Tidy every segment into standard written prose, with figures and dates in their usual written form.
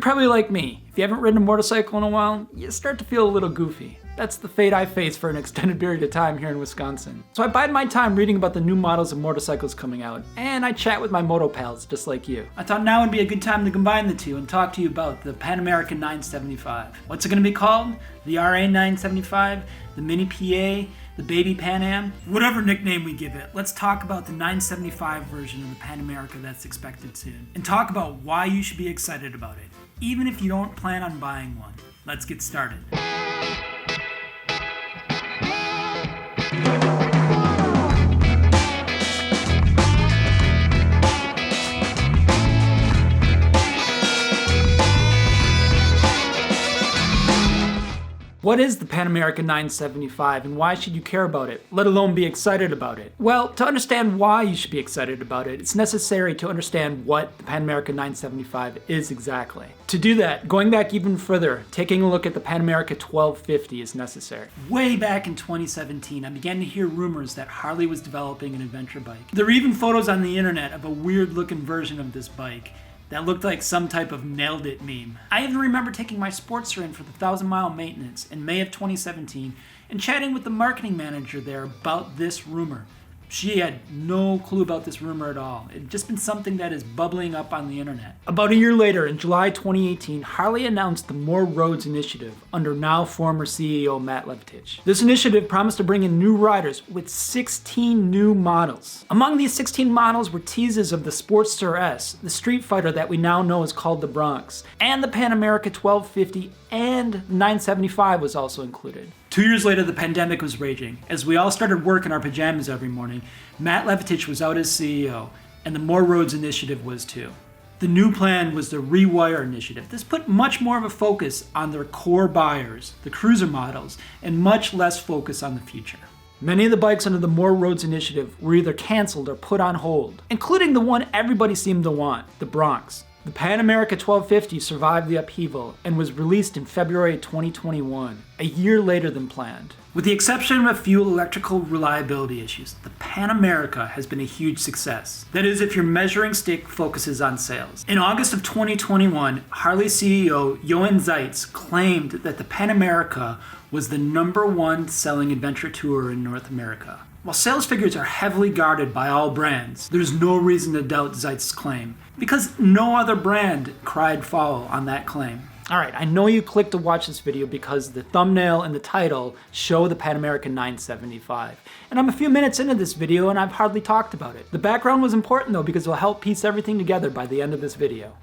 probably like me. If you haven't ridden a motorcycle in a while, you start to feel a little goofy. That's the fate I faced for an extended period of time here in Wisconsin. So I bide my time reading about the new models of motorcycles coming out, and I chat with my moto pals just like you. I thought now would be a good time to combine the two and talk to you about the Pan America 975. What's it going to be called? The RA 975? The Mini PA? The Baby Pan Am? Whatever nickname we give it, let's talk about the 975 version of the Pan America that's expected soon, and talk about why you should be excited about it, even if you don't plan on buying one. Let's get started. What is the Pan America 975 and why should you care about it, let alone be excited about it? Well, to understand why you should be excited about it, it's necessary to understand what the Pan America 975 is exactly. To do that, going back even further, taking a look at the Pan America 1250 is necessary. Way back in 2017, I began to hear rumors that Harley was developing an adventure bike. There were even photos on the internet of a weird looking version of this bike that looked like some type of nailed it meme. I even remember taking my Sportster in for the 1,000-mile maintenance in May of 2017 and chatting with the marketing manager there about this rumor. She had no clue about this rumor at all. It had just been something that is bubbling up on the internet. About a year later, in July 2018, Harley announced the More Roads initiative under now former CEO Matt Levatich. This initiative promised to bring in new riders with 16 new models. Among these 16 models were teases of the Sportster S, the street fighter that we now know is called the Bronx, and the Pan America 1250 and 975 was also included. 2 years later, the pandemic was raging. As we all started work in our pajamas every morning, Matt Levatich was out as CEO, and the More Roads initiative was too. The new plan was the Rewire initiative. This put much more of a focus on their core buyers, the cruiser models, and much less focus on the future. Many of the bikes under the More Roads initiative were either canceled or put on hold, including the one everybody seemed to want, the Bronx. The Pan America 1250 survived the upheaval and was released in February 2021, a year later than planned. With the exception of a few electrical reliability issues, the Pan America has been a huge success. That is, if your measuring stick focuses on sales. In August of 2021, Harley CEO Johan Zeitz claimed that the Pan America was the #1 selling adventure tourer in North America. While sales figures are heavily guarded by all brands, there's no reason to doubt Zeitz's claim, because no other brand cried foul on that claim. Alright, I know you clicked to watch this video because the thumbnail and the title show the Pan America 975. And I'm a few minutes into this video and I've hardly talked about it. The background was important though because it will help piece everything together by the end of this video.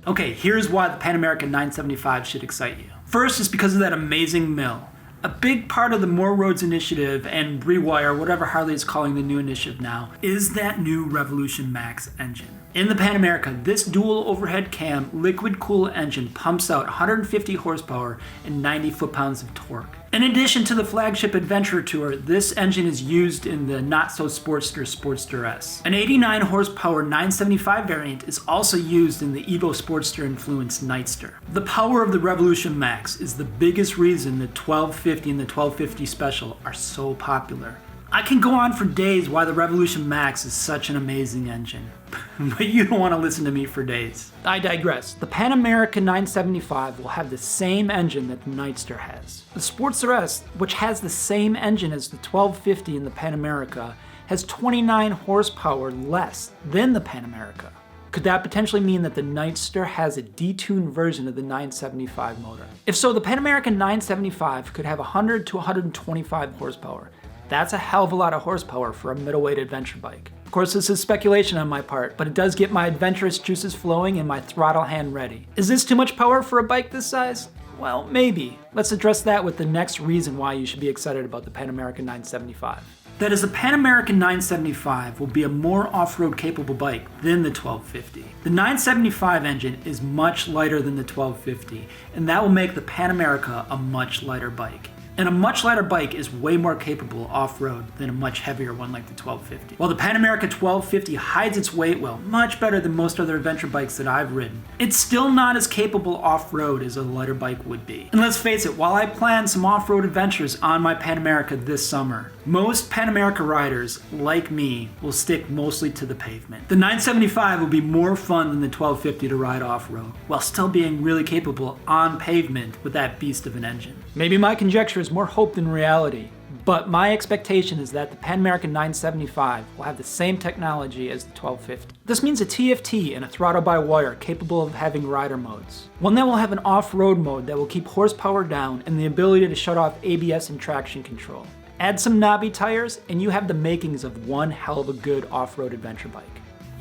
Okay, here's why the Pan America 975 should excite you. First is because of that amazing mill. A big part of the More Roads initiative and Rewire, whatever Harley is calling the new initiative now, is that new Revolution Max engine. In the Pan America, this dual overhead cam liquid cool engine pumps out 150 horsepower and 90 foot-pounds of torque. In addition to the flagship adventure tour, this engine is used in the not-so-Sportster S. An 89 horsepower 975 variant is also used in the Evo Sportster-influenced Nightster. The power of the Revolution Max is the biggest reason the 1250 and the 1250 Special are so popular. I can go on for days why the Revolution Max is such an amazing engine, but you don't want to listen to me for days. I digress. The Pan America 975 will have the same engine that the Nightster has. The Sportster S, which has the same engine as the 1250 and the Pan America, has 29 horsepower less than the Pan America. Could that potentially mean that the Nightster has a detuned version of the 975 motor? If so, the Pan America 975 could have 100 to 125 horsepower. That's a hell of a lot of horsepower for a middleweight adventure bike. Of course, this is speculation on my part, but it does get my adventurous juices flowing and my throttle hand ready. Is this too much power for a bike this size? Well, maybe. Let's address that with the next reason why you should be excited about the Pan America 975. That is, the Pan America 975 will be a more off-road capable bike than the 1250. The 975 engine is much lighter than the 1250, and that will make the Pan America a much lighter bike. And a much lighter bike is way more capable off-road than a much heavier one like the 1250. While the Pan America 1250 hides its weight well, much better than most other adventure bikes that I've ridden, it's still not as capable off-road as a lighter bike would be. And let's face it, while I plan some off-road adventures on my Pan America this summer, most Pan America riders, like me, will stick mostly to the pavement. The 975 will be more fun than the 1250 to ride off-road, while still being really capable on pavement with that beast of an engine. Maybe my conjecture is more hope than reality, but my expectation is that the Pan America 975 will have the same technology as the 1250. This means a TFT and a throttle-by-wire capable of having rider modes. One that will have an off-road mode that will keep horsepower down and the ability to shut off ABS and traction control. Add some knobby tires and you have the makings of one hell of a good off-road adventure bike.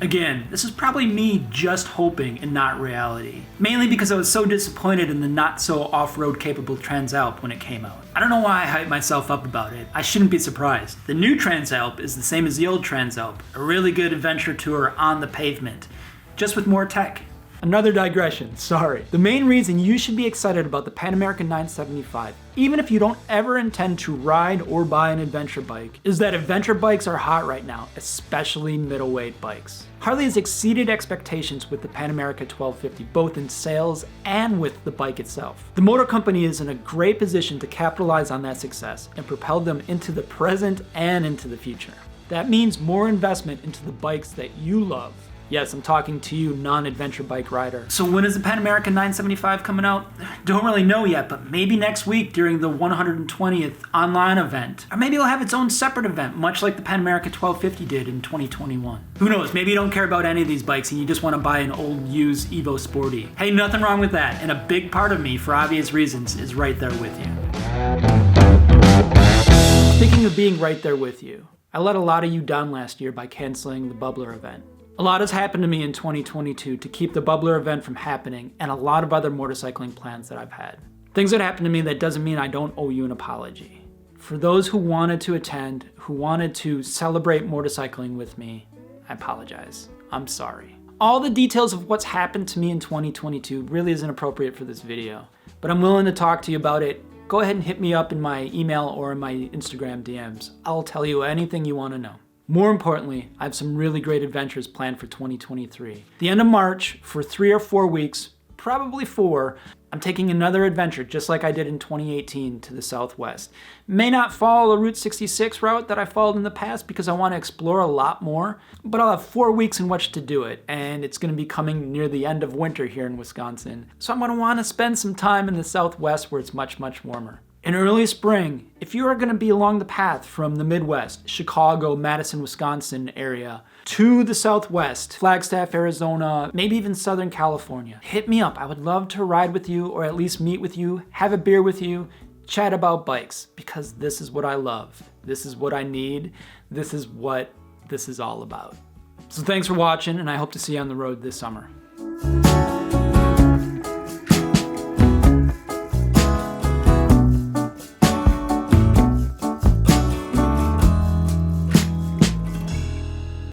Again, this is probably me just hoping and not reality. Mainly because I was so disappointed in the not so off-road capable Transalp when it came out. I don't know why I hyped myself up about it. I shouldn't be surprised. The new Transalp is the same as the old Transalp. A really good adventure tour on the pavement, just with more tech. Another digression, sorry. The main reason you should be excited about the Pan America 975, even if you don't ever intend to ride or buy an adventure bike, is that adventure bikes are hot right now, especially middleweight bikes. Harley has exceeded expectations with the Pan America 1250, both in sales and with the bike itself. The motor company is in a great position to capitalize on that success and propel them into the present and into the future. That means more investment into the bikes that you love. Yes, I'm talking to you, non-adventure bike rider. So when is the Pan America 975 coming out? Don't really know yet, but maybe next week during the 120th online event. Or maybe it'll have its own separate event, much like the Pan America 1250 did in 2021. Who knows, maybe you don't care about any of these bikes and you just want to buy an old used Evo Sporty. Hey, nothing wrong with that, and a big part of me, for obvious reasons, is right there with you. Speaking of being right there with you, I let a lot of you down last year by canceling the Bubbler event. A lot has happened to me in 2022 to keep the Bubbler event from happening, and a lot of other motorcycling plans that I've had. Things that happened to me that doesn't mean I don't owe you an apology. For those who wanted to attend, who wanted to celebrate motorcycling with me, I apologize. I'm sorry. All the details of what's happened to me in 2022 really isn't appropriate for this video, but I'm willing to talk to you about it. Go ahead and hit me up in my email or in my Instagram DMs. I'll tell you anything you want to know. More importantly, I have some really great adventures planned for 2023. The end of March, for 3 or 4 weeks, probably 4, I'm taking another adventure just like I did in 2018 to the Southwest. May not follow the Route 66 route that I followed in the past because I want to explore a lot more, but I'll have 4 weeks in which to do it, and it's going to be coming near the end of winter here in Wisconsin. So I'm going to want to spend some time in the Southwest where it's much, much warmer. In early spring, if you are going to be along the path from the Midwest, Chicago, Madison, Wisconsin area, to the Southwest, Flagstaff, Arizona, maybe even Southern California, hit me up. I would love to ride with you or at least meet with you, have a beer with you, chat about bikes, because this is what I love. This is what I need. This is what this is all about. So thanks for watching, and I hope to see you on the road this summer.